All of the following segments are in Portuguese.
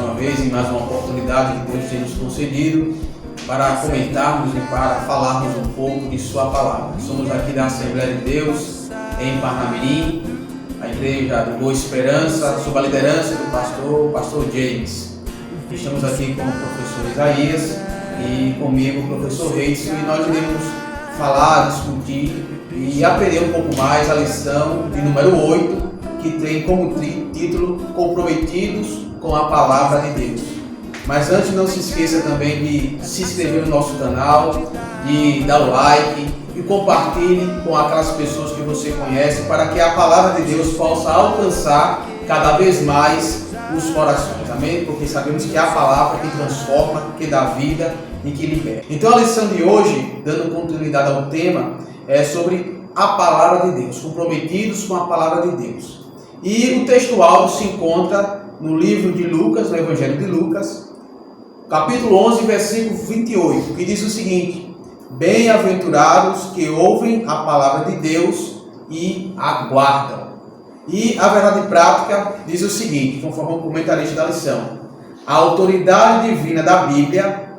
uma vez, em mais uma oportunidade que Deus tem nos concedido para comentarmos e para falarmos um pouco de Sua Palavra. Somos aqui da Assembleia de Deus, em Parnamirim, a Igreja do Boa Esperança, sob a liderança do pastor James. Estamos aqui com o professor Isaías e comigo o professor Reitz, e nós iremos falar, discutir e aprender um pouco mais a lição de número 8, que tem como título Comprometidos com a Palavra de Deus. Mas antes, não se esqueça também de se inscrever no nosso canal, de dar o like e compartilhe com aquelas pessoas que você conhece, para que a Palavra de Deus possa alcançar cada vez mais os corações, amém? Porque sabemos que é a palavra que transforma, que dá vida e que liberta. Então a lição de hoje, dando continuidade ao tema, é sobre a Palavra de Deus, comprometidos com a Palavra de Deus. E o texto-alvo se encontra no livro de Lucas, no Evangelho de Lucas, capítulo 11, versículo 28, que diz o seguinte: bem-aventurados que ouvem a palavra de Deus e aguardam. E a verdade prática diz o seguinte, conforme o comentarista da lição: a autoridade divina da Bíblia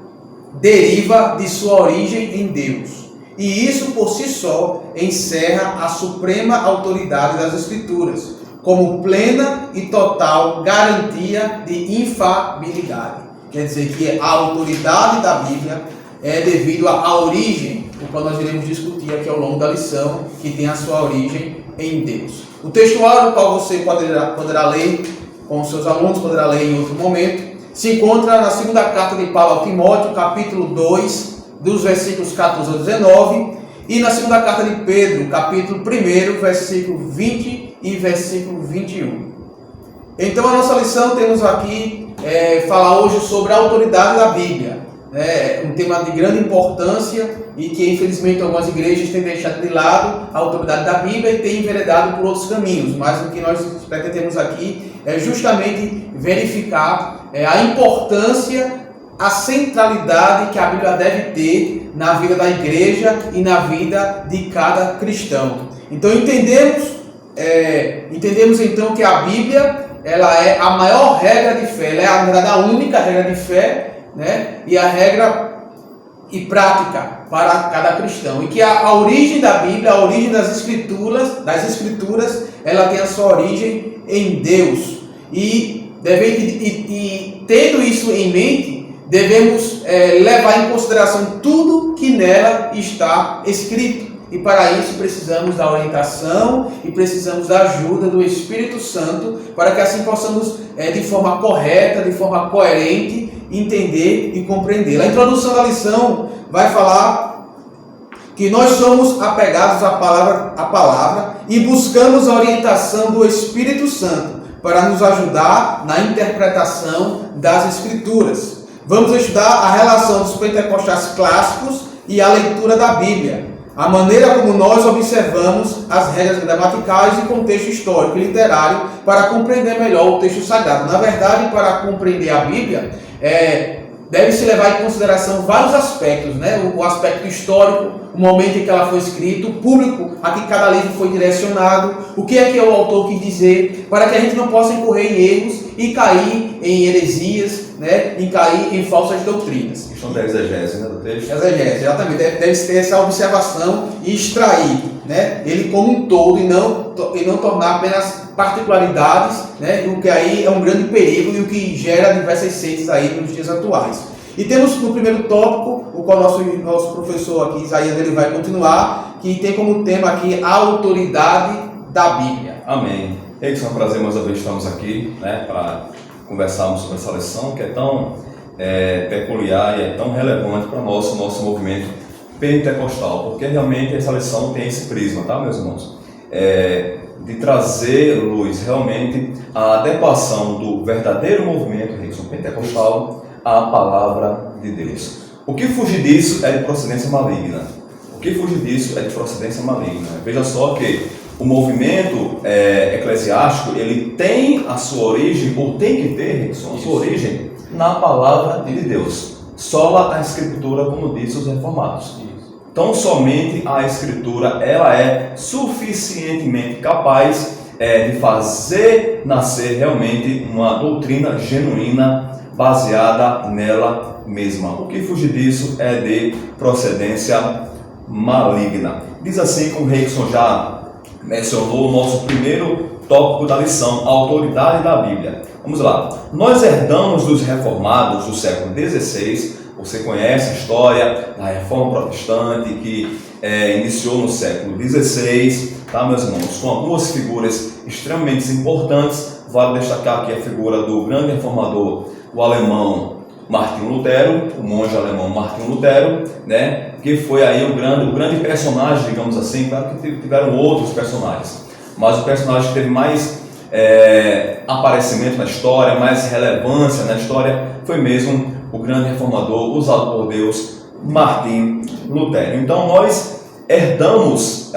deriva de sua origem em Deus. E isso por si só encerra a suprema autoridade das Escrituras, como plena e total garantia de infalibilidade. Quer dizer que a autoridade da Bíblia é devido à origem, o qual nós iremos discutir aqui ao longo da lição, que tem a sua origem em Deus. O textuário, o qual você poderá ler com os seus alunos, poderá ler em outro momento, se encontra na segunda carta de Paulo ao Timóteo, capítulo 2, dos versículos 14 a 19, e na segunda carta de Pedro, capítulo 1, versículo 20 e versículo 21. Então a nossa lição temos aqui falar hoje sobre a autoridade da Bíblia. Um tema de grande importância e que infelizmente algumas igrejas têm deixado de lado a autoridade da Bíblia e têm enveredado por outros caminhos. Mas o que nós pretendemos aqui é justamente verificar a importância, a centralidade que a Bíblia deve ter na vida da igreja e na vida de cada cristão. Então entendemos então que a Bíblia ela é a maior regra de fé, ela é na verdade a única regra de fé, né? E a regra e prática para cada cristão. E que a origem da Bíblia, a origem das escrituras, ela tem a sua origem em Deus. E tendo isso em mente, devemos levar em consideração tudo que nela está escrito. E para isso precisamos da orientação e precisamos da ajuda do Espírito Santo, para que assim possamos, de forma correta, de forma coerente, entender e compreender. A introdução da lição vai falar que nós somos apegados à palavra e buscamos a orientação do Espírito Santo para nos ajudar na interpretação das Escrituras. Vamos estudar a relação dos pentecostais clássicos e a leitura da Bíblia, a maneira como nós observamos as regras gramaticais e contexto histórico e literário para compreender melhor o texto sagrado. Na verdade, para compreender a Bíblia, deve-se levar em consideração vários aspectos, né? O aspecto histórico, o momento em que ela foi escrita, o público a que cada livro foi direcionado, o que é que o autor quis dizer, para que a gente não possa incorrer em erros e cair em heresias, né? E cair em falsas doutrinas. Questão da exegese, né, do texto? Exegese, exatamente. Deve ter essa observação e extrair, né, ele como um todo e não tornar apenas particularidades, né, o que aí é um grande perigo e o que gera diversas seitas aí nos dias atuais. E temos no primeiro tópico, o qual nosso professor aqui, Isaías, ele vai continuar, que tem como tema aqui a autoridade da Bíblia. Amém. É um prazer mais uma vez estamos aqui, né, para conversarmos sobre essa lição que é tão peculiar e é tão relevante para o nosso movimento pentecostal, porque realmente essa lição tem esse prisma, tá, meus irmãos? De trazer luz realmente a adequação do verdadeiro movimento pentecostal à palavra de Deus. O que fugir disso é de procedência maligna. Veja só que o movimento eclesiástico, ele tem a sua origem, ou tem que ter a sua origem, na palavra de Deus. Sola a Escritura, como dizem os reformados. Então, somente a Escritura, ela é suficientemente capaz de fazer nascer realmente uma doutrina genuína baseada nela mesma. O que fugir disso é de procedência maligna. Diz assim, como o Rickson já mencionou, o nosso primeiro tópico da lição, a autoridade da Bíblia. Vamos lá. Nós herdamos dos reformados do século XVI. Você conhece a história da Reforma Protestante que iniciou no século XVI, tá, meus irmãos? Com algumas figuras extremamente importantes. Vale destacar aqui a figura do grande reformador, o alemão Martinho Lutero, o monge alemão Martinho Lutero, né? Que foi aí o grande personagem, digamos assim. Claro que tiveram outros personagens, mas o personagem que teve mais aparecimento na história, mais relevância na história, foi mesmo o grande reformador usado por Deus, Martinho Lutero. Então nós herdamos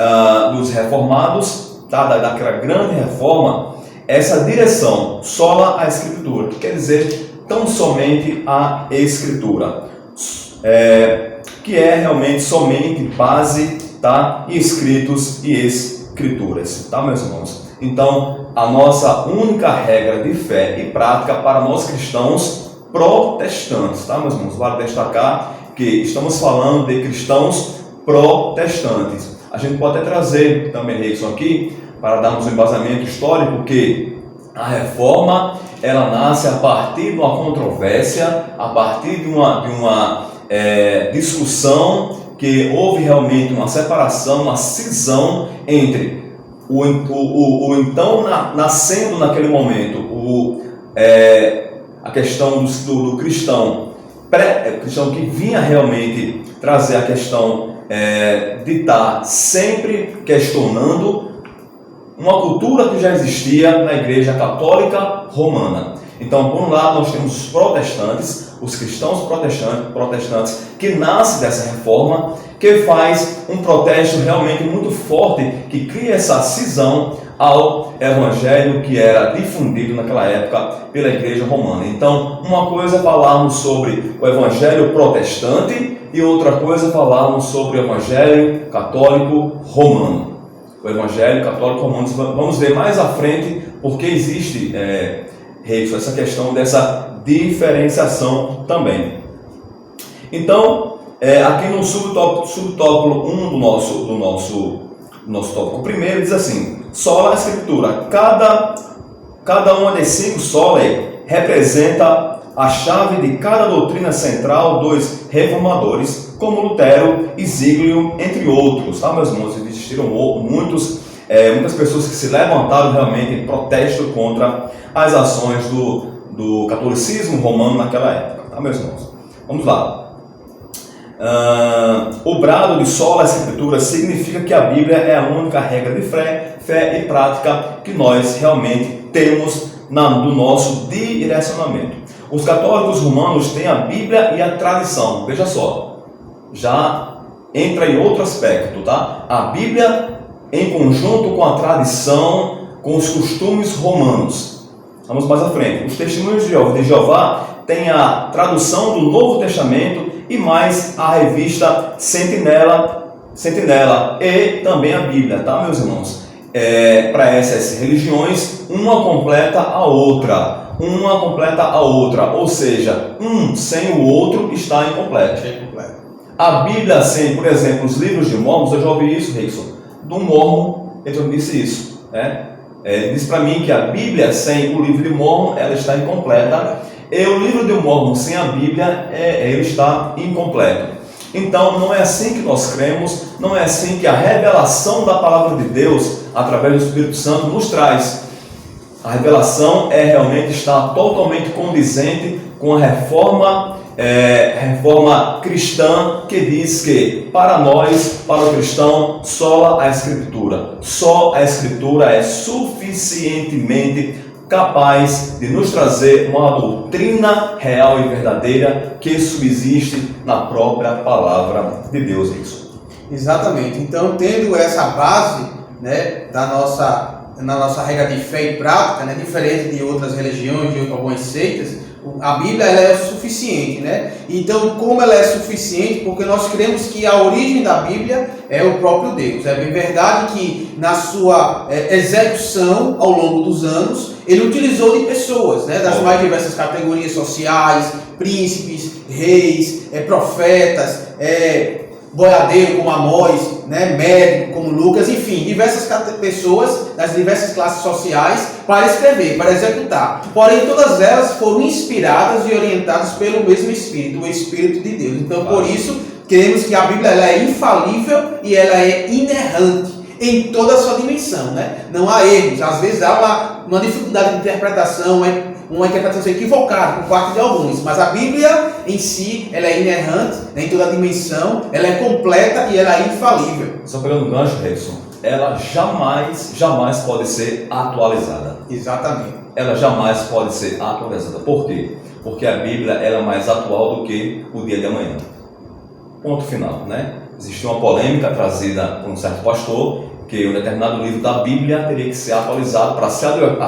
dos reformados, tá, daquela grande reforma, essa direção, sola a Escritura, que quer dizer tão somente a Escritura, que é realmente somente base, tá, em escritos e escrituras, tá, meus irmãos? Então, a nossa única regra de fé e prática para nós cristãos protestantes, tá, meus irmãos? Vale destacar que estamos falando de cristãos protestantes. A gente pode até trazer também isso aqui para darmos um embasamento histórico que a reforma ela nasce a partir de uma controvérsia, a partir de uma discussão que houve realmente uma separação, uma cisão entre o então nascendo naquele momento a questão do cristão cristão que vinha realmente trazer a questão de estar sempre questionando uma cultura que já existia na Igreja Católica Romana. Então, por um lado, nós temos os protestantes, os cristãos protestantes que nascem dessa reforma, que faz um protesto realmente muito forte, que cria essa cisão ao evangelho que era difundido naquela época pela Igreja Romana. Então, uma coisa é falarmos sobre o evangelho protestante e outra coisa é falarmos sobre o evangelho católico romano. O evangelho católico romano, vamos ver mais à frente porque existe essa questão dessa diferenciação também. Então, aqui no subtópico 1 do nosso tópico primeiro, diz assim: sola a Escritura. Cada uma das 5 sola representa a chave de cada doutrina central dos reformadores, como Lutero e Zwinglio, entre outros. Tá, meus irmãos? Existiram muitas pessoas que se levantaram realmente em protesto contra as ações do catolicismo romano naquela época. Tá, meus irmãos? Vamos lá. O brado de sola Escritura significa que a Bíblia é a única regra de fé e prática que nós realmente temos no nosso direcionamento. Os católicos romanos têm a Bíblia e a tradição. Veja só, já entra em outro aspecto, tá? A Bíblia em conjunto com a tradição, com os costumes romanos. Vamos mais à frente. Os testemunhos de Jeová têm a tradução do Novo Testamento e mais a revista Sentinela e também a Bíblia, tá, meus irmãos? Para essas religiões, uma completa a outra, ou seja, um sem o outro está incompleto. A Bíblia sem, por exemplo, os livros de Mormons, eu já ouvi isso, Rickson, do Mormon, ele me disse isso, né? Ele disse para mim que a Bíblia sem o livro de Mormon, ela está incompleta, e o livro de Mormon sem a Bíblia, ele está incompleto. Então, não é assim que nós cremos, não é assim que a revelação da Palavra de Deus, através do Espírito Santo, nos traz. A revelação realmente está totalmente condizente com a reforma cristã, que diz que para nós, para o cristão, sola a Escritura. Só a Escritura é suficientemente capaz de nos trazer uma doutrina real e verdadeira que subsiste na própria Palavra de Deus. Isso. Exatamente. Então, tendo essa base, né, na nossa regra de fé e prática, né, diferente de outras religiões, de algumas seitas, A Bíblia ela é suficiente, né? Então, como ela é suficiente? Porque nós cremos que a origem da Bíblia é o próprio Deus. É bem verdade que na sua execução ao longo dos anos, ele utilizou de pessoas, né? Das mais diversas categorias sociais, príncipes, reis, profetas, boiadeiro como Amós, né, médico como Lucas, enfim, diversas pessoas das diversas classes sociais para escrever, para executar. Porém, todas elas foram inspiradas e orientadas pelo mesmo Espírito, o Espírito de Deus. Então, por isso, queremos que a Bíblia ela é infalível e ela é inerrante em toda a sua dimensão, né? Não há erros. Às vezes há uma dificuldade de interpretação, uma interpretação equivocada por parte de alguns, mas a Bíblia em si, ela é inerrante, né, em toda a dimensão, ela é completa e ela é infalível. Só pegando o gancho, Reison, ela jamais pode ser atualizada. Exatamente. Ela jamais pode ser atualizada. Por quê? Porque a Bíblia ela é mais atual do que o dia de amanhã. Ponto final, né? Existiu uma polêmica trazida por um certo pastor que um determinado livro da Bíblia teria que ser atualizado para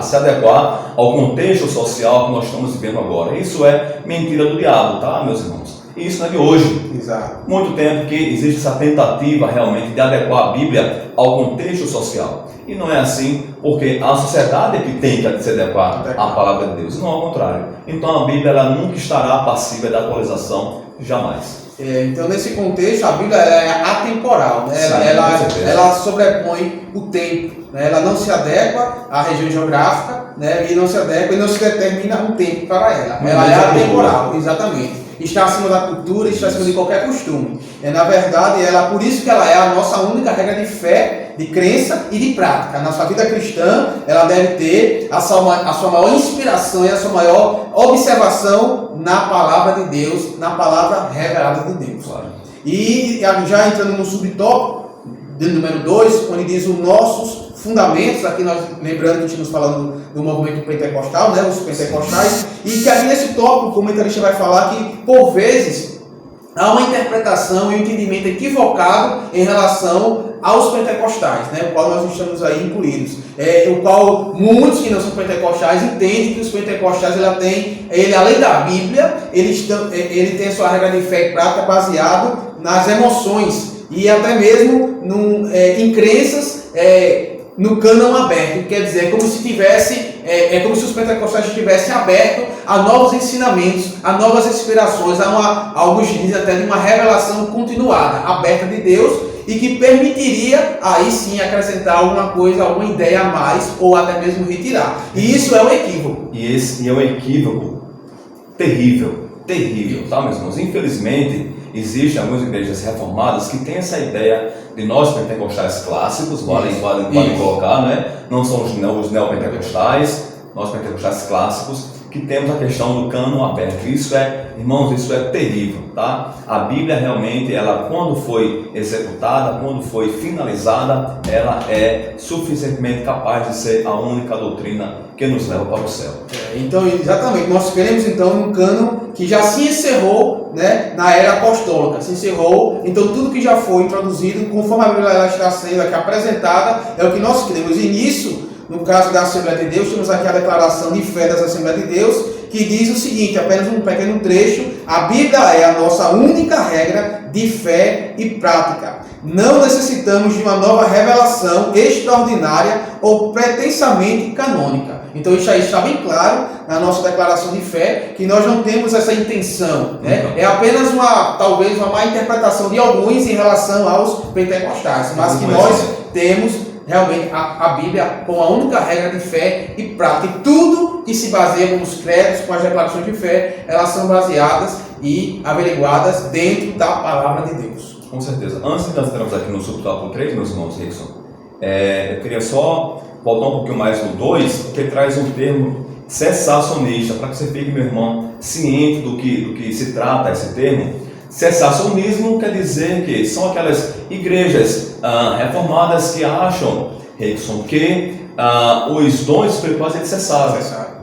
se adequar ao contexto social que nós estamos vivendo agora. Isso é mentira do diabo, tá, meus irmãos? E isso não é de hoje. Exato. Muito tempo que existe essa tentativa realmente de adequar a Bíblia ao contexto social. E não é assim, porque a sociedade é que tem que se adequar à palavra de Deus, não ao contrário. Então a Bíblia ela nunca estará passível de atualização, jamais. Então, nesse contexto, a Bíblia ela é atemporal, né? Sim, ela sobrepõe o tempo, né? Ela não se adequa à região geográfica, né? E não se adequa e não se determina um tempo para ela. Ela é atemporal, exatamente. Está acima da cultura, está acima de qualquer costume. Na verdade, por isso que ela é a nossa única regra de fé, de crença e de prática. A nossa vida cristã, ela deve ter a sua maior inspiração e a sua maior observação na palavra de Deus, na palavra revelada de Deus. Claro. E já entrando no subtópico, de número 2, onde diz os nossos fundamentos, aqui nós lembrando que estamos falando do movimento pentecostal, né, os pentecostais, e que aqui nesse tópico o comentarista vai falar que, por vezes, há uma interpretação e um entendimento equivocado em relação aos pentecostais, né, o qual nós estamos aí incluídos, o qual muitos que não são pentecostais entendem que os pentecostais ele além da Bíblia, ele tem a sua regra de fé e prática baseado nas emoções e até mesmo em crenças no cânon aberto, quer dizer, é como se os pentecostais estivessem abertos a novos ensinamentos, a novas inspirações, alguns dizem até de uma revelação continuada, aberta de Deus, e que permitiria aí sim acrescentar alguma coisa, alguma ideia a mais, ou até mesmo retirar. E isso é um equívoco. E esse é um equívoco terrível, tá, meus irmãos? Infelizmente, existem algumas igrejas reformadas que têm essa ideia de nós pentecostais clássicos, vale colocar, né? Não são os neopentecostais, nós pentecostais clássicos, que temos a questão do cânon aberto. Isso irmãos, isso é terrível, tá? A Bíblia realmente, ela quando foi executada, quando foi finalizada, ela é suficientemente capaz de ser a única doutrina que nos leva para o céu. Então, exatamente, nós queremos então um cânon que já se encerrou, né, na era apostólica, se encerrou, então tudo que já foi introduzido, conforme a Bíblia está sendo aqui apresentada, é o que nós queremos. E nisso, no caso da Assembleia de Deus, temos aqui a declaração de fé das Assembleias de Deus, que diz o seguinte, apenas um pequeno trecho: a Bíblia é a nossa única regra de fé e prática. Não necessitamos de uma nova revelação extraordinária ou pretensamente canônica. Então isso aí está bem claro na nossa declaração de fé, que nós não temos essa intenção, né? É apenas talvez uma má interpretação de alguns em relação aos pentecostais, mas que nós temos realmente a Bíblia com a única regra de fé e prática. E tudo que se baseia com os credos, com as declarações de fé, elas são baseadas e averiguadas dentro da palavra de Deus. Com certeza. Antes de nós entrarmos aqui no subtópico 3, meus irmãos, eu queria só voltar um pouquinho mais no 2, porque traz um termo cessacionista, para que você fique, meu irmão, ciente do que se trata esse termo. Cessacionismo quer dizer que são aquelas igrejas reformadas que acham, Rickson, que os dons espirituais eles cessaram,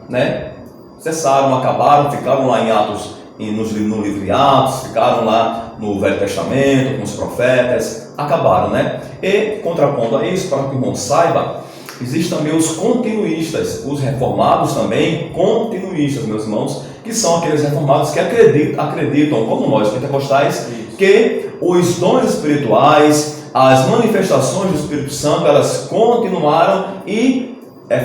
né? Cessaram, acabaram, ficaram lá em Atos, no livro de Atos, ficaram lá no Velho Testamento, com os profetas, acabaram, né? E, contrapondo a isso, para que o irmão saiba, existem também os continuistas, os reformados também, continuistas, meus irmãos, que são aqueles reformados que acreditam como nós, pentecostais, que os dons espirituais, as manifestações do Espírito Santo, elas continuaram e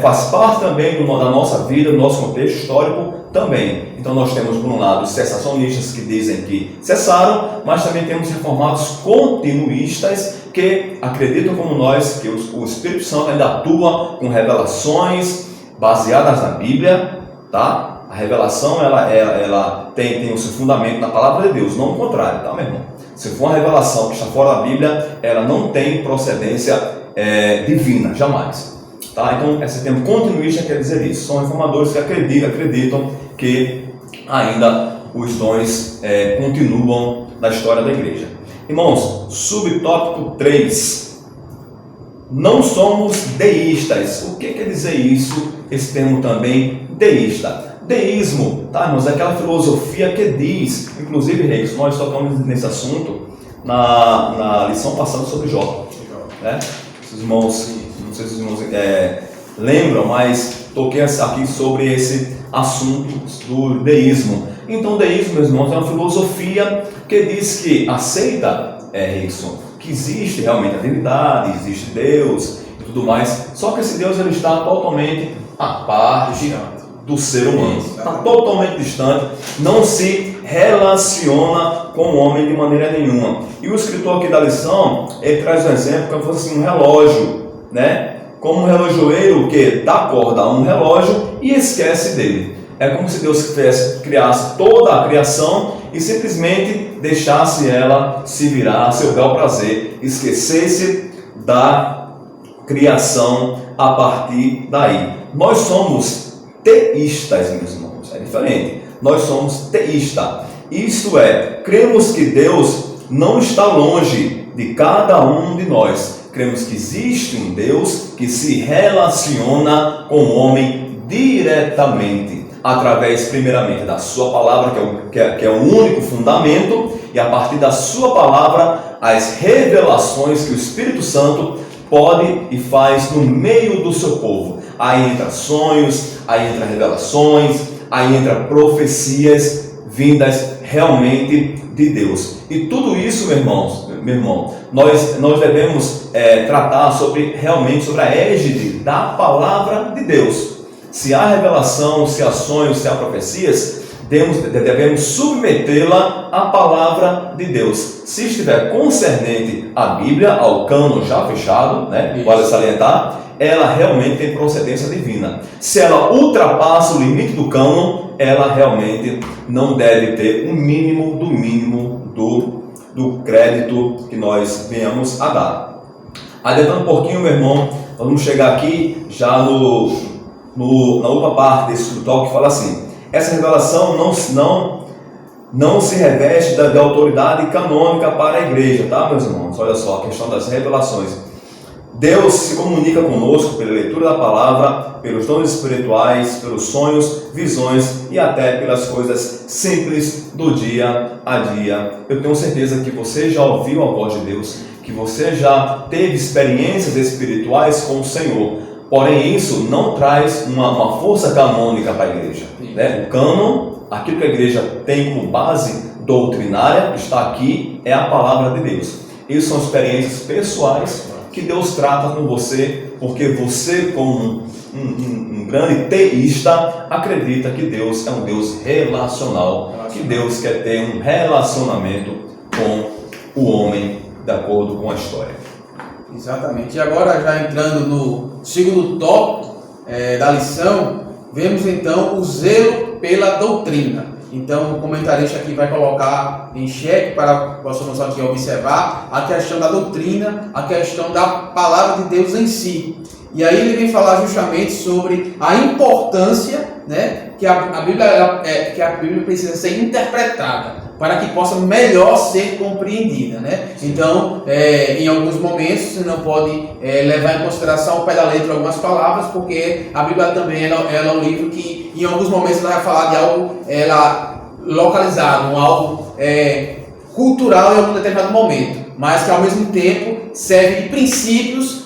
faz parte também da nossa vida, do nosso contexto histórico também. Então nós temos, por um lado, os cessacionistas que dizem que cessaram, mas também temos reformados continuistas que acreditam como nós que o Espírito Santo ainda atua com revelações baseadas na Bíblia, tá? A revelação ela tem o seu fundamento na palavra de Deus, não o contrário, tá, meu irmão? Se for uma revelação que está fora da Bíblia, ela não tem procedência divina, jamais. Tá? Então, esse termo continuista quer dizer isso. São reformadores que acreditam que ainda os dons continuam na história da igreja. Irmãos, subtópico 3. Não somos deístas. O que quer dizer isso? Esse termo também, deísta. Deísmo, tá, irmãos? É aquela filosofia que diz, inclusive, Reis, nós tocamos nesse assunto na lição passada sobre Jó. Né? Os irmãos, não sei se os irmãos lembram, mas toquei aqui sobre esse assunto do deísmo. Então, o deísmo, meus irmãos, é uma filosofia que diz que aceita, Rickson, que existe realmente a divindade, existe Deus e tudo mais, só que esse Deus ele está totalmente à parte do ser humano, está totalmente distante, não se relaciona com o homem de maneira nenhuma. E o escritor aqui da lição, ele traz um exemplo como se fosse assim, um relógio, né? Como um relojoeiro que dá corda a um relógio e esquece dele. É como se Deus criasse toda a criação e simplesmente deixasse ela se virar a seu bel prazer, esquecesse da criação a partir daí. Nós somos teístas, meus irmãos, é diferente. Nós somos teístas. Isto é, cremos que Deus não está longe de cada um de nós. Cremos que existe um Deus que se relaciona com o homem diretamente, através, primeiramente, da sua palavra, que é o único fundamento, e a partir da sua palavra, as revelações que o Espírito Santo pode e faz no meio do seu povo. Aí entra sonhos, aí entra revelações, aí entra profecias vindas realmente de Deus. E tudo isso, meu irmão, nós devemos tratar realmente sobre a égide da palavra de Deus. Se há revelação, se há sonhos, se há profecias, devemos submetê-la à palavra de Deus. Se estiver concernente à Bíblia, ao cânon já fechado, né, vale salientar, ela realmente tem procedência divina. Se ela ultrapassa o limite do cânon, ela realmente não deve ter o mínimo do mínimo do crédito que nós venhamos a dar. Adiantando um pouquinho, meu irmão, nós vamos chegar aqui já na última parte desse escritório que fala assim: essa revelação não se reveste de autoridade canônica para a igreja, tá, meus irmãos? Olha só, a questão das revelações. Deus se comunica conosco pela leitura da palavra, pelos dons espirituais, pelos sonhos, visões e até pelas coisas simples do dia a dia. Eu tenho certeza que você já ouviu a voz de Deus, que você já teve experiências espirituais com o Senhor. Porém, isso não traz uma força canônica para a igreja. Né? O cânon, aquilo que a igreja tem como base doutrinária, está aqui, é a palavra de Deus. Isso são experiências pessoais que Deus trata com você, porque você, como um grande teísta, acredita que Deus é um Deus relacional, que Deus quer ter um relacionamento com o homem, de acordo com a história. Exatamente. E agora, já entrando no segundo tópico da lição, vemos então o zelo pela doutrina. Então, o comentarista aqui vai colocar em xeque para que possamos aqui observar a questão da doutrina, a questão da palavra de Deus em si. E aí ele vem falar justamente sobre a importância, né, que a Bíblia precisa ser interpretada para que possa melhor ser compreendida, né? Então, em alguns momentos você não pode levar em consideração ao pé da letra algumas palavras, porque a Bíblia também ela é um livro que em alguns momentos ela vai falar de algo localizado, algo cultural em algum determinado momento, mas que ao mesmo tempo serve de princípios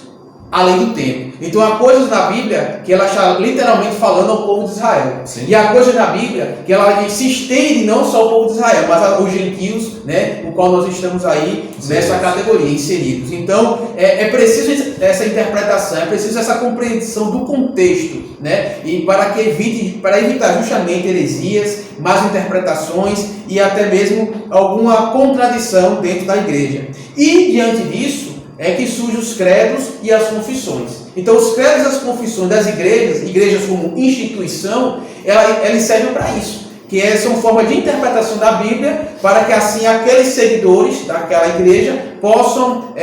além do tempo. Então há coisas na Bíblia que ela está literalmente falando ao povo de Israel. Sim. E há coisas na Bíblia que ela se estende não só ao povo de Israel, mas aos gentios, né, o qual nós estamos aí nessa categoria, inseridos. Então é preciso essa interpretação, é preciso essa compreensão do contexto, né, e para evitar justamente heresias, más interpretações e até mesmo alguma contradição dentro da igreja. E diante disso é que surgem os credos e as confissões. Então os credos e as confissões das igrejas como instituição, elas servem para isso, que são formas de interpretação da Bíblia, para que assim aqueles seguidores daquela igreja possam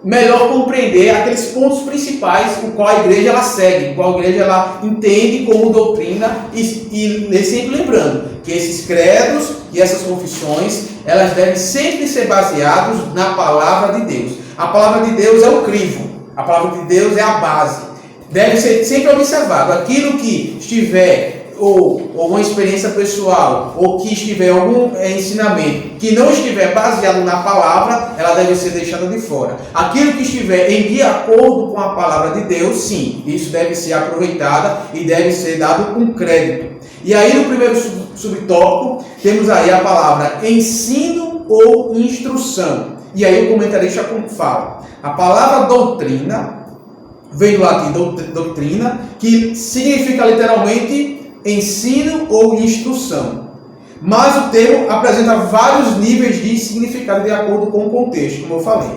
melhor compreender aqueles pontos principais com qual a igreja ela segue, qual a igreja ela entende como doutrina, e sempre lembrando que esses credos e essas confissões, elas devem sempre ser baseados na palavra de Deus. A palavra de Deus é o crivo, a palavra de Deus é a base. Deve ser sempre observado aquilo que estiver ou uma experiência pessoal, ou que estiver algum ensinamento que não estiver baseado na palavra, ela deve ser deixada de fora. Aquilo que estiver em de acordo com a palavra de Deus, sim, isso deve ser aproveitado e deve ser dado com crédito. E aí no primeiro subtópico, temos aí a palavra ensino ou instrução. E aí o comentarista fala, a palavra doutrina, vem do latim doutrina, que significa literalmente ensino ou instrução. Mas o termo apresenta vários níveis de significado de acordo com o contexto, como eu falei.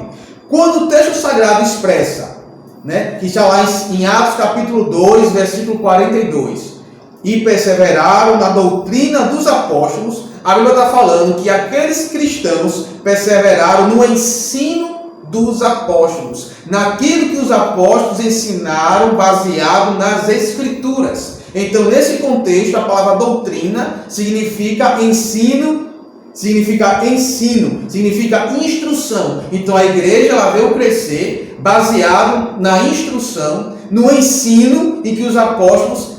Quando o texto sagrado expressa, né, que está lá em Atos capítulo 2, versículo 42, e perseveraram na doutrina dos apóstolos, a Bíblia está falando que aqueles cristãos perseveraram no ensino dos apóstolos, naquilo que os apóstolos ensinaram baseado nas Escrituras. Então, nesse contexto, a palavra doutrina significa ensino, significa instrução. Então, a igreja ela veio crescer baseado na instrução, no ensino em que os apóstolos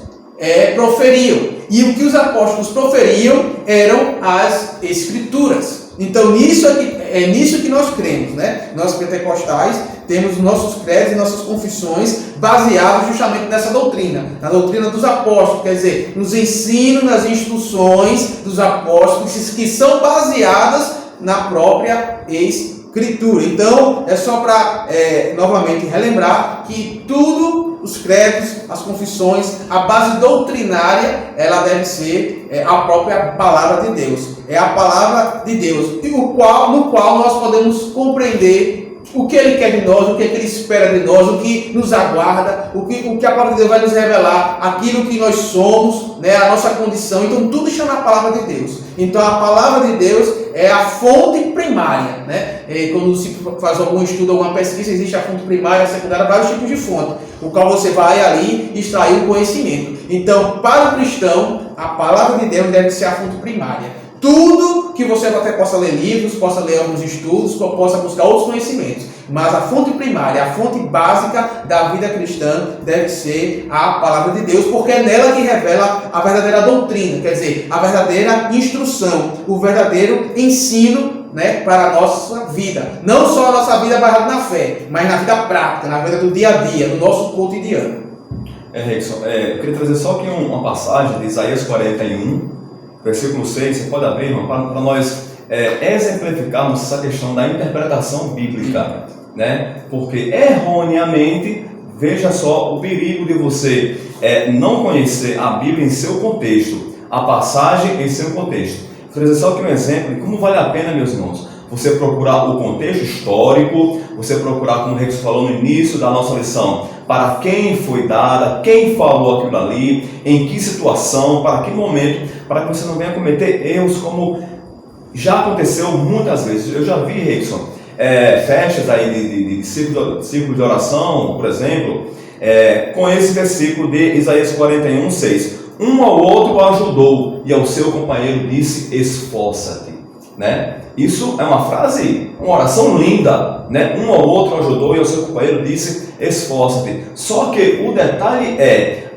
proferiam. E o que os apóstolos proferiam eram as Escrituras. Então, é nisso que nós cremos, né? Nós pentecostais temos nossos credos e nossas confissões baseados justamente nessa doutrina, na doutrina dos apóstolos, quer dizer, nos ensinos, nas instruções dos apóstolos, que são baseadas na própria Escritura. Então, é só para, novamente, relembrar que tudo, os credos, as confissões, a base doutrinária, ela deve ser a própria palavra de Deus. É a palavra de Deus, no qual nós podemos compreender o que Ele quer de nós, o que Ele espera de nós, o que nos aguarda, o que a palavra de Deus vai nos revelar, aquilo que nós somos, né, a nossa condição. Então tudo está na palavra de Deus. Então a palavra de Deus é a fonte primária, né? Quando se faz algum estudo, alguma pesquisa, existe a fonte primária, a secundária, vários tipos de fonte, o qual você vai ali extrair o conhecimento. Então, para o cristão, a palavra de Deus deve ser a fonte primária. Tudo que você até possa ler livros, possa ler alguns estudos, possa buscar outros conhecimentos, mas a fonte primária, a fonte básica da vida cristã deve ser a palavra de Deus, porque é nela que revela a verdadeira doutrina, quer dizer, a verdadeira instrução, o verdadeiro ensino, né, para a nossa vida. Não só a nossa vida baseada na fé, mas na vida prática, na vida do dia a dia, no nosso cotidiano. Rickson, eu queria trazer só aqui uma passagem de Isaías 41, versículo 6, você pode abrir, irmão, para nós exemplificarmos essa questão da interpretação bíblica, né? Porque erroneamente, veja só o perigo de você não conhecer a Bíblia em seu contexto, a passagem em seu contexto. Vou trazer só aqui um exemplo de como vale a pena, meus irmãos, você procurar o contexto histórico, você procurar, como o Rex falou no início da nossa lição, para quem foi dada, quem falou aquilo ali, em que situação, para que momento, para que você não venha cometer erros como já aconteceu muitas vezes. Eu já vi, Rickson, festas aí de círculo de oração, por exemplo, com esse versículo de Isaías 41, 6. Um ao outro o ajudou e ao seu companheiro disse, esforça-te. Né? Isso é uma frase, uma oração linda, né? Um ao outro ajudou e ao seu companheiro disse, esforça-te. Só que o detalhe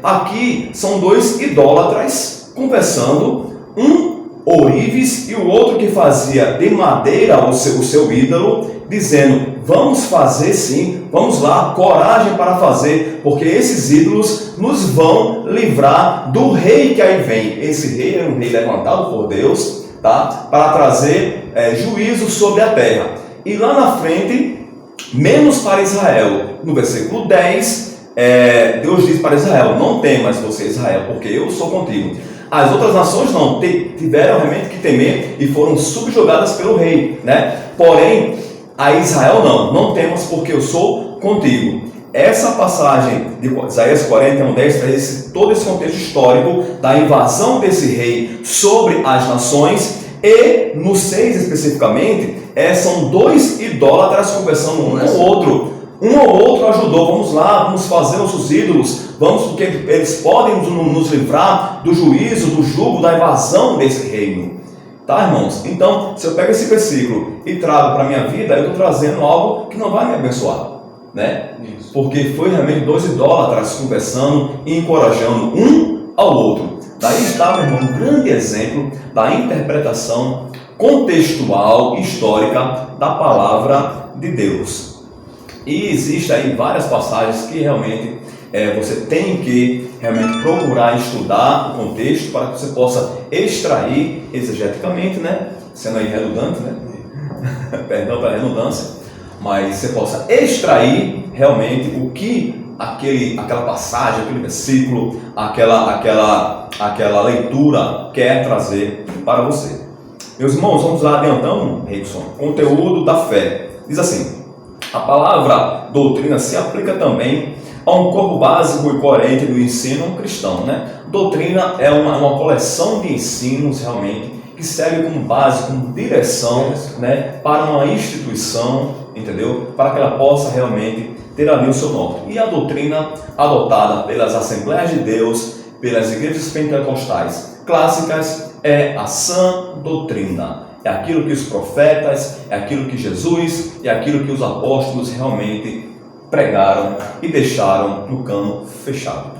aqui são dois idólatras conversando, um ourives, e o outro que fazia de madeira o seu ídolo, dizendo: vamos fazer sim, vamos lá, coragem para fazer, porque esses ídolos nos vão livrar do rei que aí vem. Esse rei é um rei levantado por Deus, tá? Para trazer juízo sobre a terra. E lá na frente, menos para Israel. No versículo 10, Deus diz para Israel: não temas você, Israel, porque eu sou contigo. As outras nações não, tiveram realmente que temer e foram subjugadas pelo rei, né? Porém, a Israel não temas, porque eu sou contigo. Essa passagem de Isaías 41, 10 traz todo esse contexto histórico da invasão desse rei sobre as nações. E no 6 especificamente, são dois idólatras conversando um com o outro. Um ou outro ajudou: vamos lá, vamos fazer nossos ídolos, vamos, porque eles podem nos livrar do juízo, do jugo, da invasão desse reino. Tá, irmãos? Então, se eu pego esse versículo e trago para a minha vida, eu estou trazendo algo que não vai me abençoar, né? Isso. Porque foi realmente dois idólatras conversando e encorajando um ao outro. Daí está, meu irmão, um grande exemplo da interpretação contextual, histórica da palavra de Deus. E existe aí várias passagens que realmente você tem que realmente procurar estudar o contexto para que você possa extrair exegeticamente, né? Sendo aí redundante, né? Perdão pela redundância, mas você possa extrair realmente o que aquela passagem, aquele versículo, aquela leitura quer trazer para você. Meus irmãos, vamos lá adiantando, Rickson, conteúdo da fé. Diz assim: a palavra doutrina se aplica também a um corpo básico e coerente do ensino cristão, né? Doutrina é uma coleção de ensinos realmente que serve como base, como direção, né, para uma instituição, entendeu? Para que ela possa realmente ter ali o seu norte. E a doutrina adotada pelas Assembleias de Deus, pelas igrejas pentecostais clássicas, é a sã doutrina. É aquilo que os profetas, é aquilo que Jesus, é aquilo que os apóstolos realmente pregaram e deixaram no cano fechado,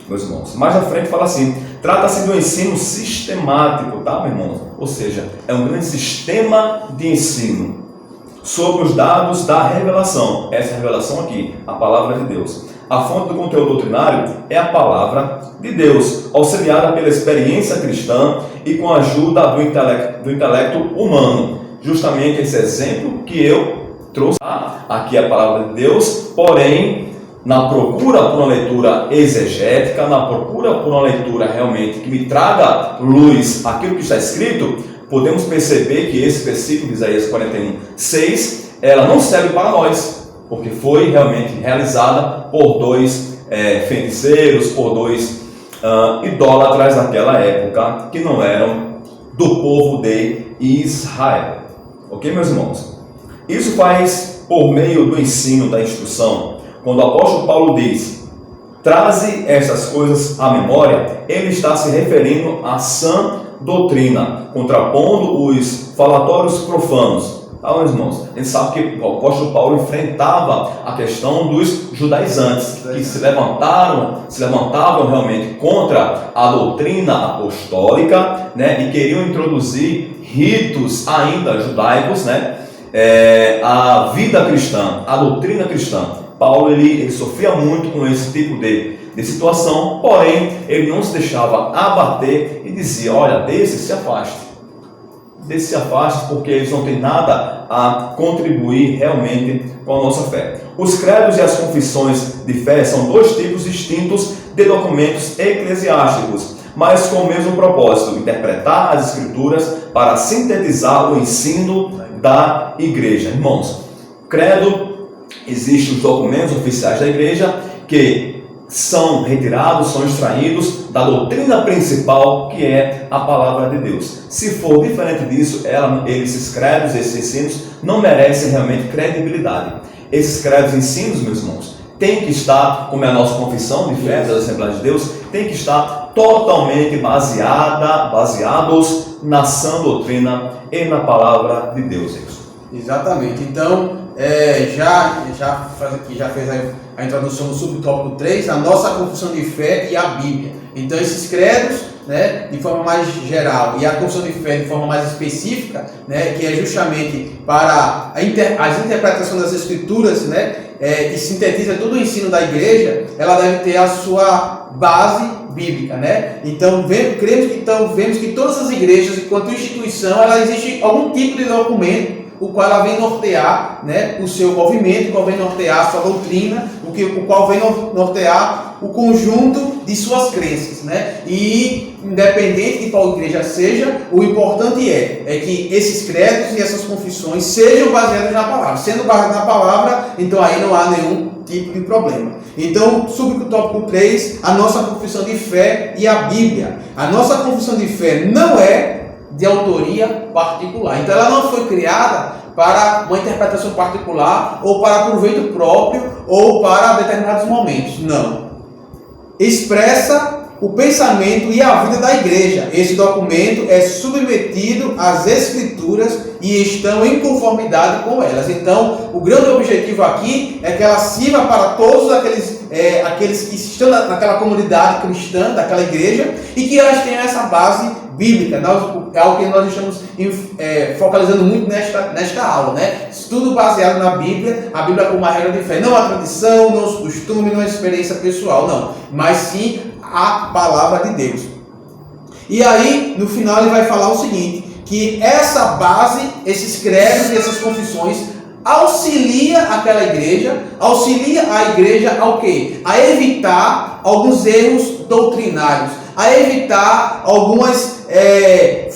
meus irmãos. Mais à frente fala assim: trata-se do ensino sistemático, tá, meu irmão? Ou seja, é um grande sistema de ensino sobre os dados da revelação. Essa revelação aqui, a palavra de Deus. A fonte do conteúdo doutrinário é a palavra de Deus, auxiliada pela experiência cristã e com a ajuda do intelecto humano. Justamente esse exemplo que eu trouxe aqui, a palavra de Deus, porém, na procura por uma leitura exegética, na procura por uma leitura realmente que me traga luz àquilo que está escrito, podemos perceber que esse versículo de Isaías 41, 6, ela não serve para nós, porque foi realmente realizada por dois feiticeiros, por dois idólatras naquela época, que não eram do povo de Israel. Ok, meus irmãos? Isso faz por meio do ensino, da instrução. Quando o apóstolo Paulo diz: traze essas coisas à memória, ele está se referindo à sã doutrina, contrapondo os falatórios profanos. Tá, meus irmãos? A gente sabe que o apóstolo Paulo enfrentava a questão dos judaizantes, que se levantavam realmente contra a doutrina apostólica, né, e queriam introduzir ritos ainda judaicos, né, a vida cristã, a doutrina cristã. Paulo ele sofria muito com esse tipo de situação, porém ele não se deixava abater e dizia: olha, desse se afaste, porque eles não têm nada a contribuir realmente com a nossa fé. Os credos e as confissões de fé são dois tipos distintos de documentos eclesiásticos, mas com o mesmo propósito: interpretar as escrituras para sintetizar o ensino da igreja. Irmãos, credo, existem os documentos oficiais da igreja que são retirados, são extraídos da doutrina principal, que é a palavra de Deus. Se for diferente disso, esses credos, esses ensinos não merecem realmente credibilidade. Esses credos e ensinos, meus irmãos, tem que estar, como é a nossa confissão de fé das Assembleias de Deus, tem que estar totalmente baseados na sã doutrina e na palavra de Deus. Exatamente. Então, já fez a introdução do subtópico 3, a nossa confissão de fé e a Bíblia. Então, esses credos né, de forma mais geral, e a confissão de fé de forma mais específica, né, que é justamente para as interpretações das Escrituras, né, que sintetiza todo o ensino da igreja, ela deve ter a sua base bíblica, né? Então, vemos que todas as igrejas, enquanto instituição, ela existe algum tipo de documento o qual ela vem nortear, né, o seu movimento, o qual vem nortear a sua doutrina, o qual vem nortear o conjunto de suas crenças, né? E independente de qual igreja seja, o importante é que esses credos e essas confissões sejam baseados na palavra. Sendo baseados na palavra, então aí não há nenhum tipo de problema. Então, subtópico 3, a nossa confissão de fé e a Bíblia. A nossa confissão de fé não é de autoria particular. Então ela não foi criada para uma interpretação particular ou para proveito próprio ou para determinados momentos. Não. Expressa o pensamento e a vida da igreja. Esse documento é submetido às Escrituras e estão em conformidade com elas. Então, o grande objetivo aqui é que ela sirva para todos aqueles que estão naquela comunidade cristã, daquela igreja, e que elas tenham essa base bíblica. É algo que nós estamos focalizando muito nesta aula, né? Tudo baseado na Bíblia, a Bíblia como uma regra de fé. Não a tradição, não os costumes, não a experiência pessoal, não. Mas sim a palavra de Deus. E aí, no final, ele vai falar o seguinte, que essa base, esses credos e essas confissões auxilia aquela igreja, auxilia a igreja ao quê? A evitar alguns erros doutrinários, a evitar algumas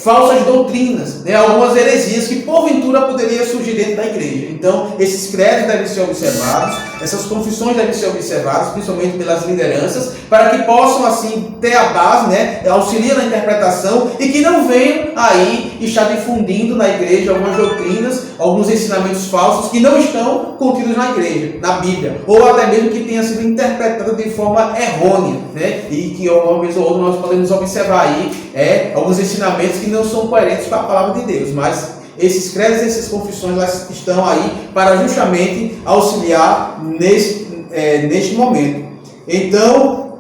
falsas doutrinas, né? Algumas heresias que porventura poderia surgir dentro da igreja. Então, esses credos devem ser observados, essas confissões devem ser observadas, principalmente pelas lideranças, para que possam assim ter a base, né? Auxilia na interpretação e que não venham aí estar difundindo na igreja algumas doutrinas, alguns ensinamentos falsos que não estão contidos na igreja, na Bíblia, ou até mesmo que tenha sido interpretado de forma errônea, né? E que uma vez ou outra nós podemos observar aí alguns ensinamentos que não são coerentes com a palavra de Deus, mas esses credos e essas confissões elas estão aí para justamente auxiliar neste momento. Então,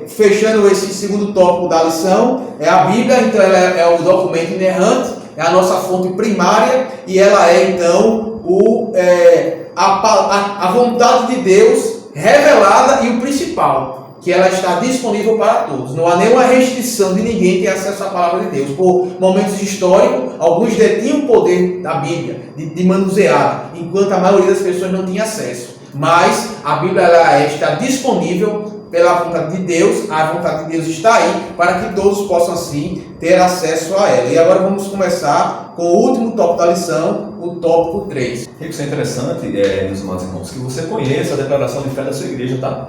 fechando esse segundo tópico da lição, a Bíblia, então, ela é o documento inerrante, é a nossa fonte primária e ela é, então, a vontade de Deus revelada e o principal, que ela está disponível para todos. Não há nenhuma restrição de ninguém ter acesso à palavra de Deus. Por momentos históricos, alguns detinham o poder da Bíblia, de manusear, enquanto a maioria das pessoas não tinha acesso. Mas a Bíblia ela está disponível pela vontade de Deus, a vontade de Deus está aí para que todos possam assim ter acesso a ela. E agora vamos começar com o último tópico da lição, o tópico 3. Isso é interessante, meus amados irmãos, que você conheça a declaração de fé da sua igreja, tá?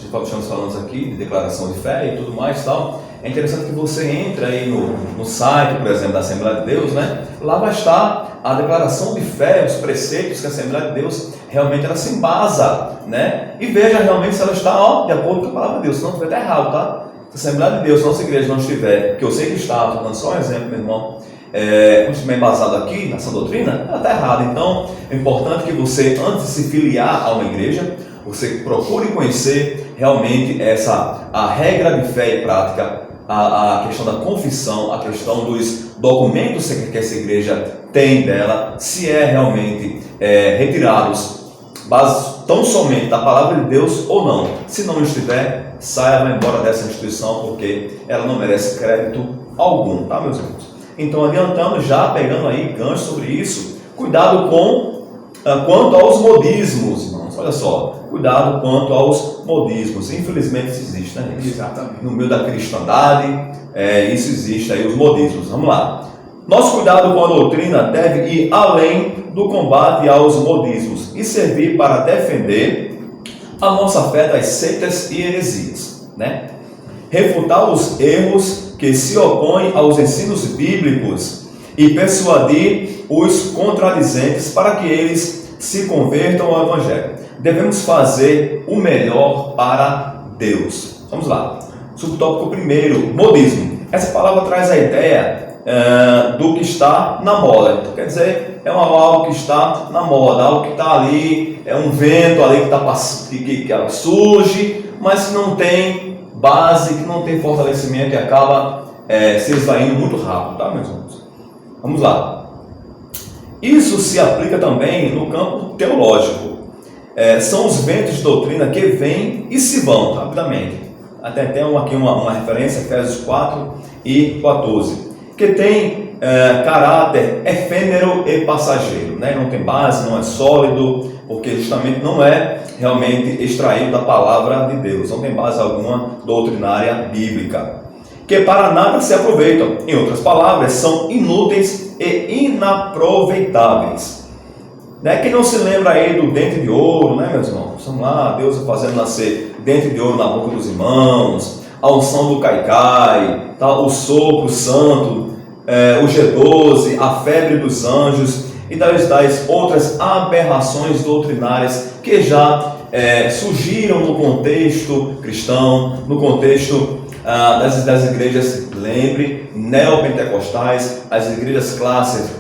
Estamos falando aqui de declaração de fé e tudo mais, tal. É interessante que você entre aí no site, por exemplo, da Assembleia de Deus, né? Lá vai estar a declaração de fé, os preceitos que a Assembleia de Deus realmente ela se embasa, né? E veja realmente se ela está de acordo com a palavra de Deus, senão vai estar errado, tá? Se a Assembleia de Deus, nossa igreja não estiver, que eu sei que está, estou dando só um exemplo, meu irmão, não estiver embasado aqui nessa doutrina, ela está errada. Então, é importante que você, antes de se filiar a uma igreja, você procure conhecer realmente a regra de fé e prática, a questão da confissão, a questão dos documentos que essa igreja tem dela, se realmente retirados tão somente da palavra de Deus ou não. Se não estiver, saia, vai embora dessa instituição, porque ela não merece crédito algum, tá, meus irmãos? Então, adiantando já, pegando aí gancho sobre isso, cuidado quanto aos modismos, irmãos. Olha só, cuidado quanto aos modismos. Infelizmente isso existe, né? Exatamente. No meio da cristandade, isso existe aí, os modismos. Vamos lá. Nosso cuidado com a doutrina deve ir além do combate aos modismos e servir para defender a nossa fé das seitas e heresias, né? Refutar os erros que se opõem aos ensinos bíblicos e persuadir os contradizentes para que eles se convertam ao Evangelho. Devemos fazer o melhor para Deus. Vamos lá. Subtópico 1, modismo. Essa palavra traz a ideia do que está na moda. Então, quer dizer, algo que está na moda, algo que está ali, um vento ali que surge, mas não tem base que não tem fortalecimento e acaba se esvaindo muito rápido, tá, meus irmãos? Vamos lá. Isso se aplica também no campo teológico. São os ventos de doutrina que vêm e se vão rapidamente. Até tem aqui uma referência, Efésios 4 e 14, que tem caráter efêmero e passageiro, né? Não tem base, não é sólido, porque justamente não é realmente extraído da palavra de Deus, não tem base alguma doutrinária bíblica, que para nada se aproveitam. Em outras palavras, são inúteis e inaproveitáveis. Quem não se lembra aí do dente de ouro, né, meus irmãos? Vamos lá, Deus fazendo nascer dente de ouro na boca dos irmãos, a unção do caicai, tá? O sopro santo, o G12, a febre dos anjos e das outras aberrações doutrinárias que já surgiram no contexto cristão, no contexto das igrejas, lembre, neopentecostais. As igrejas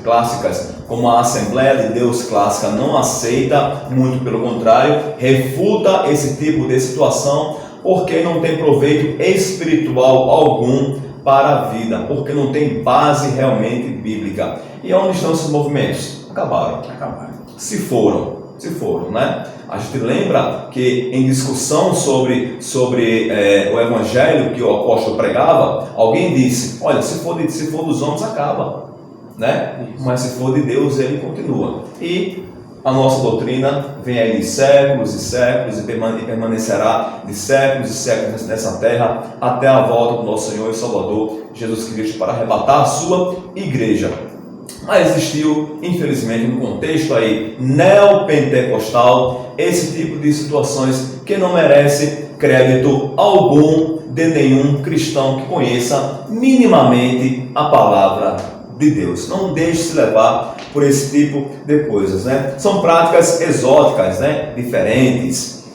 clássicas, como a Assembleia de Deus clássica, não aceita, muito pelo contrário, refuta esse tipo de situação, porque não tem proveito espiritual algum para a vida, porque não tem base realmente bíblica. E onde estão esses movimentos? Acabaram. Se foram, né? A gente lembra que em discussão sobre o evangelho que o apóstolo pregava, alguém disse: olha, se for dos homens, acaba, né? Mas se for de Deus, ele continua. E a nossa doutrina vem aí de séculos e séculos e permanecerá de séculos e séculos nessa terra, até a volta do nosso Senhor e Salvador Jesus Cristo para arrebatar a sua igreja. Mas existiu, infelizmente, no contexto aí neopentecostal, esse tipo de situações que não merece crédito algum de nenhum cristão que conheça minimamente a palavra de Deus. Não deixe se levar por esse tipo de coisas, né? São práticas exóticas, né? Diferentes,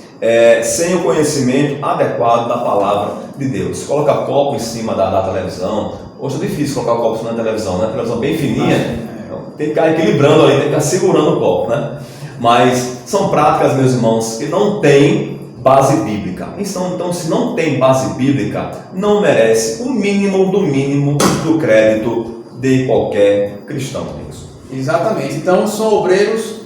sem o conhecimento adequado da palavra de Deus. Coloca copo em cima da televisão. Hoje é difícil colocar o copo em cima da televisão, né? A televisão bem fininha, tem que ficar equilibrando ali, tem que ficar segurando o copo, né? Mas são práticas, meus irmãos, que não têm base bíblica. Então, se não tem base bíblica, não merece o mínimo do crédito de qualquer cristão. Exatamente. Então, são obreiros,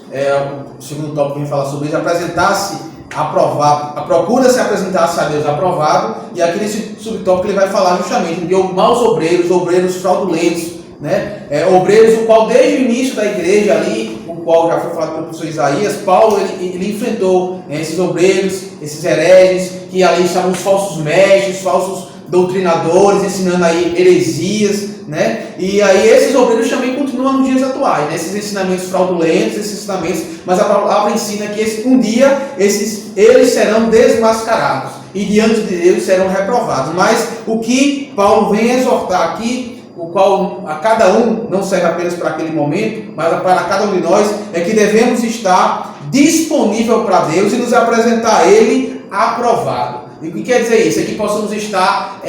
o segundo tópico que a gente fala sobre isso, apresentar-se aprovado, procura-se apresentar-se a Deus aprovado, e aqui nesse subtópico ele vai falar justamente de maus obreiros fraudulentos, né? Obreiros o qual desde o início da igreja ali, o qual já foi falado pelo professor Isaías, Paulo ele enfrentou esses obreiros, esses hereges, que ali estavam os falsos mestres, falsos doutrinadores, ensinando aí heresias, né? E aí esses obreiros também continuam nos dias atuais, né? Esses ensinamentos fraudulentos, esses ensinamentos, mas a palavra ensina que um dia eles serão desmascarados e diante de Deus serão reprovados. Mas o que Paulo vem exortar aqui, o qual a cada um não serve apenas para aquele momento, mas para cada um de nós, é que devemos estar disponível para Deus e nos apresentar a Ele aprovado. E o que quer dizer isso? É que possamos estar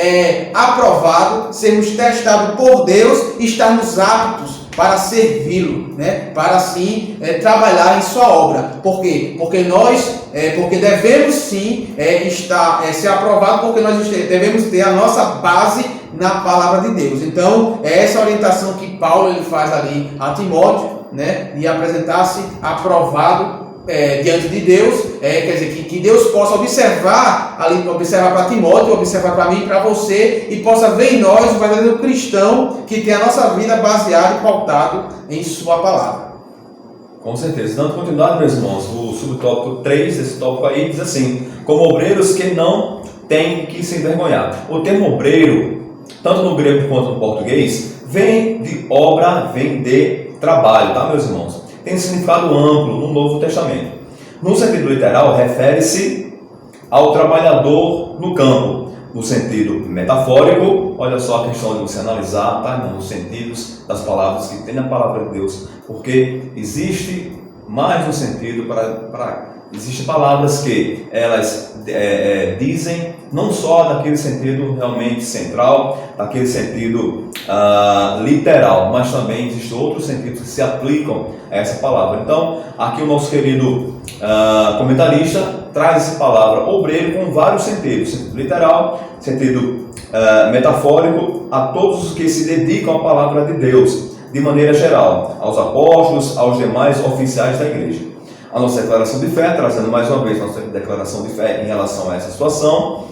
aprovados, sermos testados por Deus e estarmos aptos para servi-lo, né? Para assim trabalhar em sua obra. Por quê? Porque devemos sim ser aprovados, porque nós devemos ter a nossa base na palavra de Deus. Então, é essa orientação que Paulo ele faz ali a Timóteo, né? De apresentar-se aprovado diante de Deus, quer dizer, que Deus possa observar para Timóteo, observar para mim e para você, e possa ver em nós o verdadeiro cristão que tem a nossa vida baseada e pautado em sua palavra. Com certeza. Dando continuidade, meus irmãos, o subtópico 3 desse tópico aí diz assim: como obreiros que não têm que se envergonhar. O termo obreiro, tanto no grego quanto no português, vem de obra, vem de trabalho, tá, meus irmãos? Tem significado amplo no Novo Testamento. No sentido literal, refere-se ao trabalhador no campo. No sentido metafórico, olha só a questão de você analisar, tá, irmão, os sentidos das palavras que tem na palavra de Deus, porque existe mais um sentido existem palavras que elas dizem não só daquele sentido realmente central, daquele sentido literal, mas também existem outros sentidos que se aplicam a essa palavra. Então, aqui o nosso querido comentarista traz essa palavra obreiro com vários sentidos: sentido literal, sentido metafórico, a todos os que se dedicam à palavra de Deus, de maneira geral, aos apóstolos, aos demais oficiais da igreja. A nossa declaração de fé, trazendo mais uma vez nossa declaração de fé em relação a essa situação,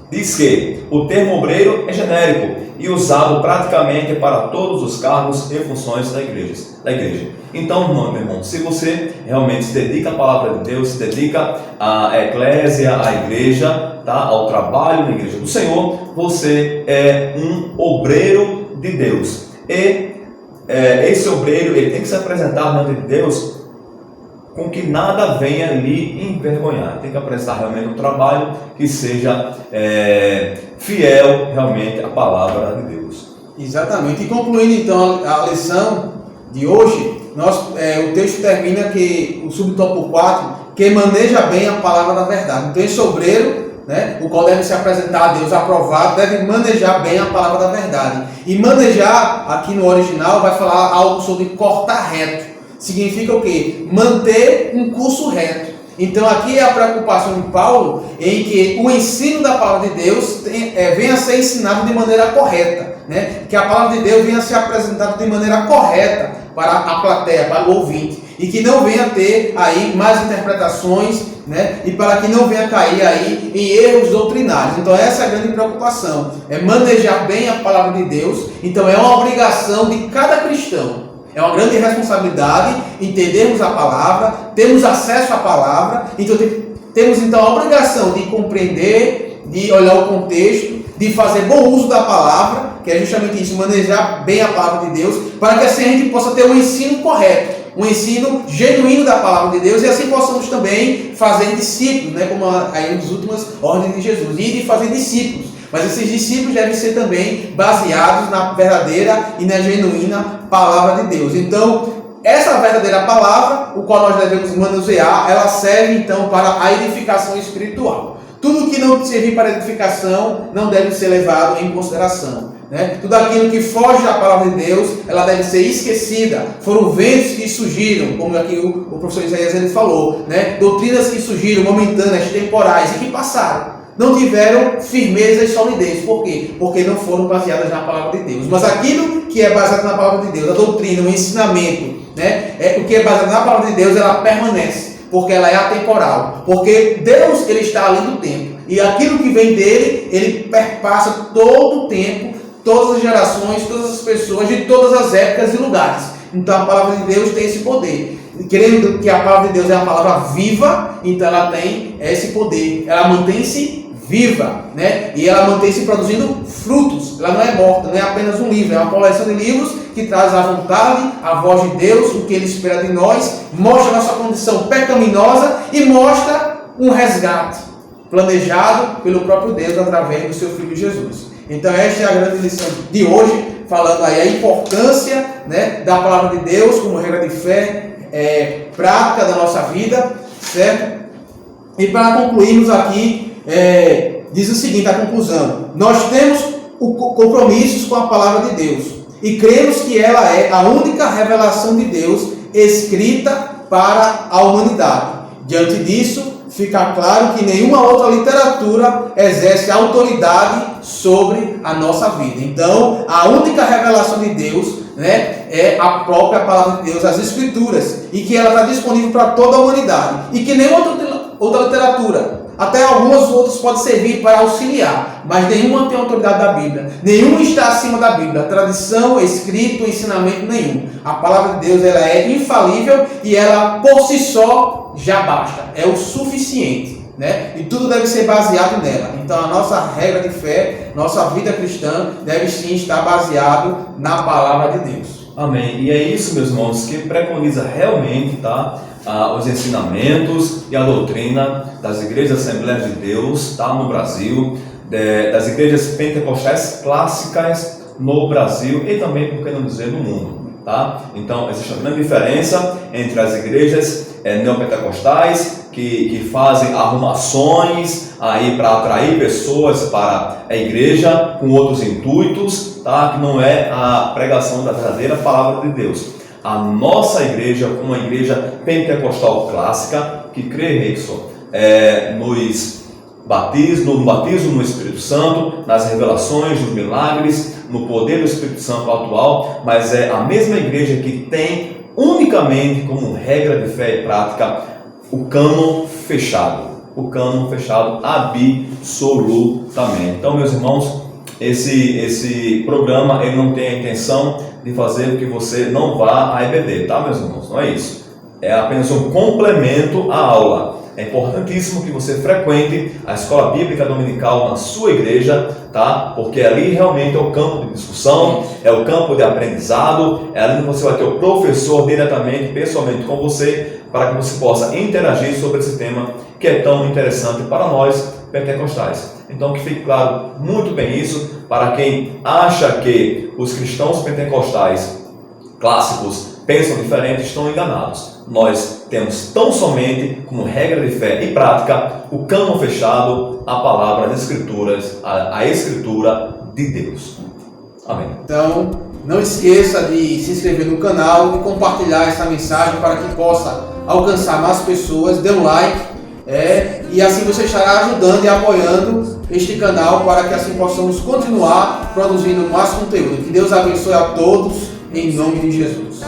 diz que o termo obreiro é genérico e usado praticamente para todos os cargos e funções da igreja. Então, meu irmão, se você realmente se dedica à palavra de Deus, se dedica à eclésia, à igreja, tá? Ao trabalho na igreja do Senhor, você é um obreiro de Deus. E esse obreiro, ele tem que se apresentar diante de Deus com que nada venha lhe envergonhar. Tem que apresentar realmente um trabalho que seja fiel realmente à palavra de Deus. Exatamente. E concluindo então a lição de hoje, o texto termina que o subtópico 4, que maneja bem a palavra da verdade. Então esse obreiro, o qual deve se apresentar a Deus aprovado, deve manejar bem a palavra da verdade. E manejar, aqui no original, vai falar algo sobre cortar reto. Significa o quê? Manter um curso reto. Então aqui é a preocupação de Paulo em que o ensino da palavra de Deus venha a ser ensinado de maneira correta, que a palavra de Deus venha a ser apresentada de maneira correta para a plateia, para o ouvinte, e que não venha a ter aí mais interpretações, e para que não venha cair aí em erros doutrinários. Então essa é a grande preocupação, é manejar bem a palavra de Deus. Então é uma obrigação de cada cristão. É uma grande responsabilidade entendermos a palavra, termos acesso à palavra, então temos então a obrigação de compreender, de olhar o contexto, de fazer bom uso da palavra, que é justamente isso, manejar bem a palavra de Deus, para que assim a gente possa ter um ensino correto, um ensino genuíno da palavra de Deus, e assim possamos também fazer discípulos, como aí nas últimas ordens de Jesus, e de fazer discípulos. Mas esses discípulos devem ser também baseados na verdadeira e na genuína palavra de Deus. Então, essa verdadeira palavra, o qual nós devemos manusear, ela serve então para a edificação espiritual. Tudo que não servir para edificação não deve ser levado em consideração. Tudo aquilo que foge da palavra de Deus, ela deve ser esquecida. Foram ventos que surgiram, como aqui o professor Isaías ele falou, doutrinas que surgiram, momentâneas, temporais, e que passaram. Não tiveram firmeza e solidez. Por quê? Porque não foram baseadas na palavra de Deus. Mas aquilo que é baseado na palavra de Deus, a doutrina, o ensinamento, o que é baseado na palavra de Deus, ela permanece, porque ela é atemporal. Porque Deus, ele está além do tempo. E aquilo que vem dele, ele perpassa todo o tempo, todas as gerações, todas as pessoas, de todas as épocas e lugares. Então a palavra de Deus tem esse poder. Querendo que a palavra de Deus é uma palavra viva, então ela tem esse poder. Ela mantém-se viva, e ela mantém-se produzindo frutos. Ela não é morta, não é apenas um livro, é uma coleção de livros que traz a vontade, a voz de Deus, o que Ele espera de nós, mostra a nossa condição pecaminosa e mostra um resgate planejado pelo próprio Deus através do seu Filho Jesus. Então esta é a grande lição de hoje, falando aí a importância da palavra de Deus como regra de fé prática da nossa vida, certo? E para concluirmos aqui, diz o seguinte, a conclusão: nós temos compromissos com a palavra de Deus e cremos que ela é a única revelação de Deus escrita para a humanidade. Diante disso, fica claro que nenhuma outra literatura exerce autoridade sobre a nossa vida. Então, a única revelação de Deus é a própria palavra de Deus, as Escrituras, e que ela está disponível para toda a humanidade, e que nenhuma outra literatura, até algumas outras podem servir para auxiliar, mas nenhuma tem autoridade da Bíblia, nenhuma está acima da Bíblia, tradição, escrito, ensinamento nenhum. A palavra de Deus ela é infalível e ela por si só já basta, é o suficiente. E tudo deve ser baseado nela. Então a nossa regra de fé, nossa vida cristã deve sim estar baseado na palavra de Deus. Amém. E é isso, meus irmãos, que preconiza realmente os ensinamentos e a doutrina das igrejas Assembleias de Deus no Brasil, das igrejas pentecostais clássicas no Brasil e também, por que não dizer, no mundo. Então existe uma grande diferença entre as igrejas neopentecostais que fazem arrumações aí para atrair pessoas para a igreja com outros intuitos, tá? Que não é a pregação da verdadeira palavra de Deus. A nossa igreja, uma igreja pentecostal clássica, que crê isso, no batismo no Espírito Santo, nas revelações, nos milagres, no poder do Espírito Santo atual, mas é a mesma igreja que tem unicamente como regra de fé e prática o cânon fechado. O cânon fechado absolutamente. Então, meus irmãos, esse programa ele não tem a intenção de fazer com que você não vá à EBD, tá, meus irmãos? Não é isso. É apenas um complemento à aula. É importantíssimo que você frequente a escola bíblica dominical na sua igreja, tá? Porque ali realmente é o campo de discussão, é o campo de aprendizado, é ali que você vai ter o professor diretamente, pessoalmente com você, para que você possa interagir sobre esse tema que é tão interessante para nós pentecostais. Então, que fique claro muito bem isso, para quem acha que os cristãos pentecostais clássicos pensam diferente, estão enganados. Nós temos tão somente como regra de fé e prática o cânon fechado, a palavra das Escrituras, a Escritura de Deus. Amém. Então, não esqueça de se inscrever no canal e compartilhar essa mensagem para que possa alcançar mais pessoas. Dê um like, e assim você estará ajudando e apoiando este canal para que assim possamos continuar produzindo mais conteúdo. Que Deus abençoe a todos, em nome de Jesus.